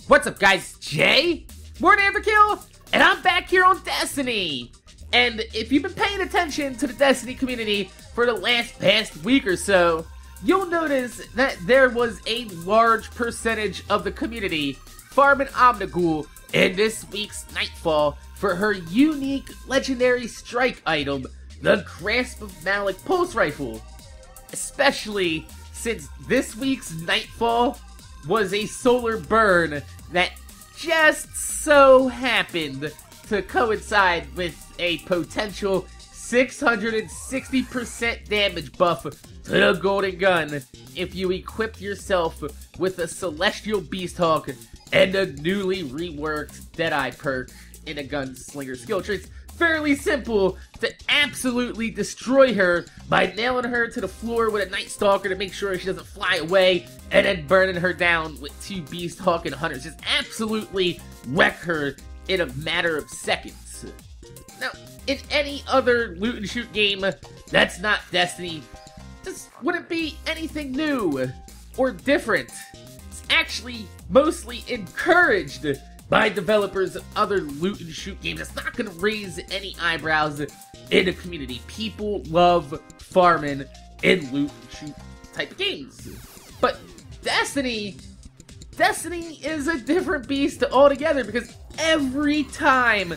What's up, guys? Jay, MorninAfterKill, and I'm back here on Destiny. And if you've been paying attention to the Destiny community for the past week or so, you'll notice that there was a large percentage of the community farming Omnigul in this week's Nightfall for her unique legendary strike item, the Grasp of Malok Pulse Rifle. Especially since this week's Nightfall was a solar burn that just so happened to coincide with a potential 660% damage buff to the Golden Gun if you equip yourself with a Celestial Beasthawk and a newly reworked Deadeye perk in a Gunslinger skill tree. It's fairly simple to absolutely destroy her by nailing her to the floor with a Night Stalker to make sure she doesn't fly away, and then burning her down with 2 Beasthawk and Hunters. Just absolutely wreck her in a matter of seconds. Now, in any other loot and shoot game that's not Destiny, this wouldn't be anything new or different. It's actually mostly encouraged by developers of other loot and shoot games. It's not going to raise any eyebrows in the community. People love farming in loot and shoot type of games. But Destiny is a different beast altogether, because every time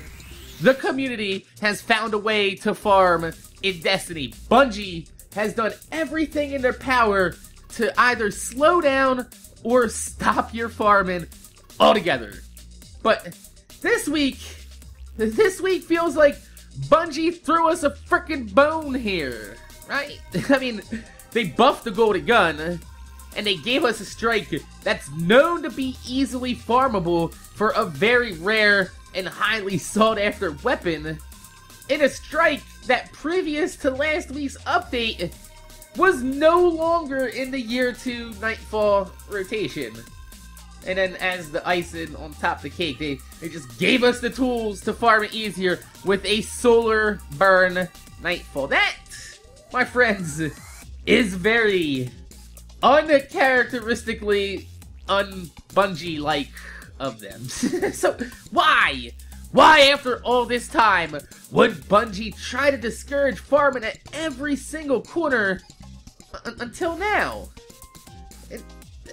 the community has found a way to farm in Destiny, Bungie has done everything in their power to either slow down or stop your farming altogether. But this week feels like Bungie threw us a frickin' bone here, right? I mean, they buffed the Golden Gun, and they gave us a strike that's known to be easily farmable for a very rare and highly sought-after weapon, in a strike that, previous to last week's update, was no longer in the Year 2 Nightfall rotation. And then, as the icing on top of the cake, they just gave us the tools to farm it easier with a solar burn Nightfall. That, my friends, is very uncharacteristically un-Bungie-like of them. So, why? Why, after all this time, would Bungie try to discourage farming at every single corner until now?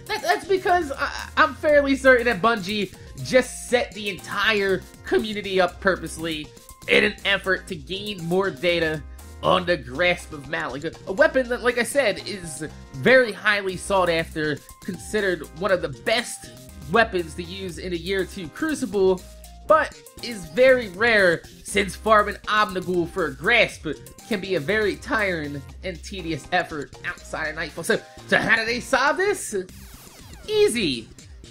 That's because I'm fairly certain that Bungie just set the entire community up purposely in an effort to gain more data on the Grasp of Malok. A weapon that, like I said, is very highly sought after, considered one of the best weapons to use in a Year 2 Crucible, but is very rare since farming Omnigul for a Grasp can be a very tiring and tedious effort outside of Nightfall. So how do they solve this? Easy.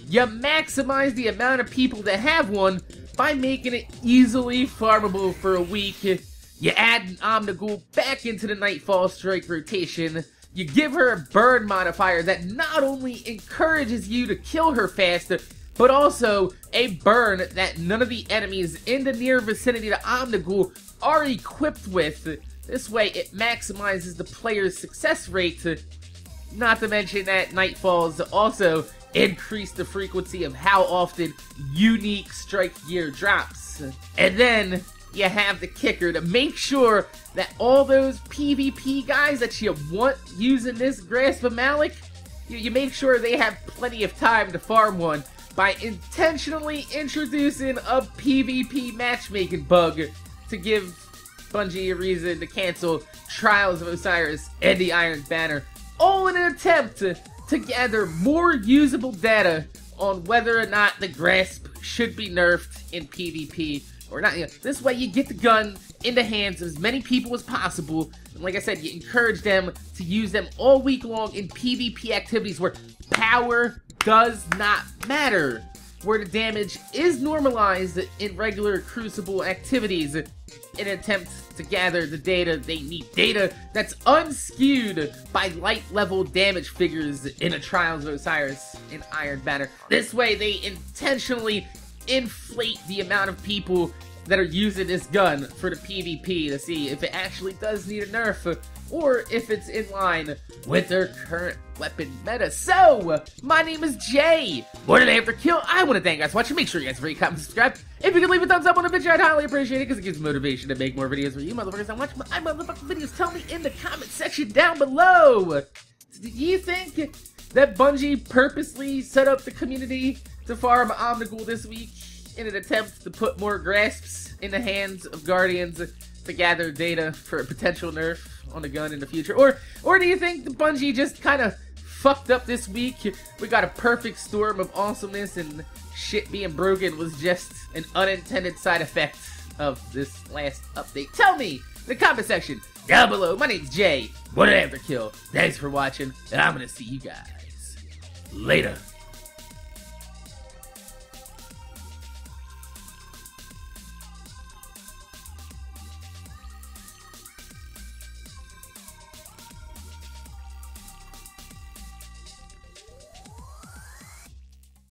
You maximize the amount of people that have one by making it easily farmable for a week. You add an Omnigul back into the Nightfall strike rotation. You give her a burn modifier that not only encourages you to kill her faster, but also a burn that none of the enemies in the near vicinity to Omnigul are equipped with. This way it maximizes the player's success rate, not to mention that Nightfalls also increase the frequency of how often unique strike gear drops. And then you have the kicker to make sure that all those PvP guys that you want using this Grasp of Malok, you make sure they have plenty of time to farm one by intentionally introducing a PvP matchmaking bug to give Bungie a reason to cancel Trials of Osiris and the Iron Banner, all in an attempt to gather more usable data on whether or not the Grasp should be nerfed in PvP or not. This way you get the gun in the hands of as many people as possible, and like I said, you encourage them to use them all week long in PvP activities where power does not matter, where the damage is normalized in regular Crucible activities in an attempt to gather the data they need. Data that's unskewed by light level damage figures in a Trials of Osiris and Iron Banner. This way they intentionally inflate the amount of people that are using this gun for the PvP to see if it actually does need a nerf or if it's in line with their current weapon meta. So, my name is Jay. MorninAfterKill. I want to thank you guys for watching. Make sure you guys rate, comment, subscribe. If you can leave a thumbs up on the video, I'd highly appreciate it because it gives motivation to make more videos for you motherfuckers that watch my motherfucking videos. Tell me in the comment section down below. Do you think that Bungie purposely set up the community to farm Omnigul this week in an attempt to put more grasps in the hands of Guardians to gather data for a potential nerf on the gun in the future? Or do you think the Bungie just kind of fucked up this week? We got a perfect storm of awesomeness and shit being broken was just an unintended side effect of this last update. Tell me in the comment section down below. My name's Jay. MorninAfterKill. Thanks for watching, and I'm gonna see you guys later.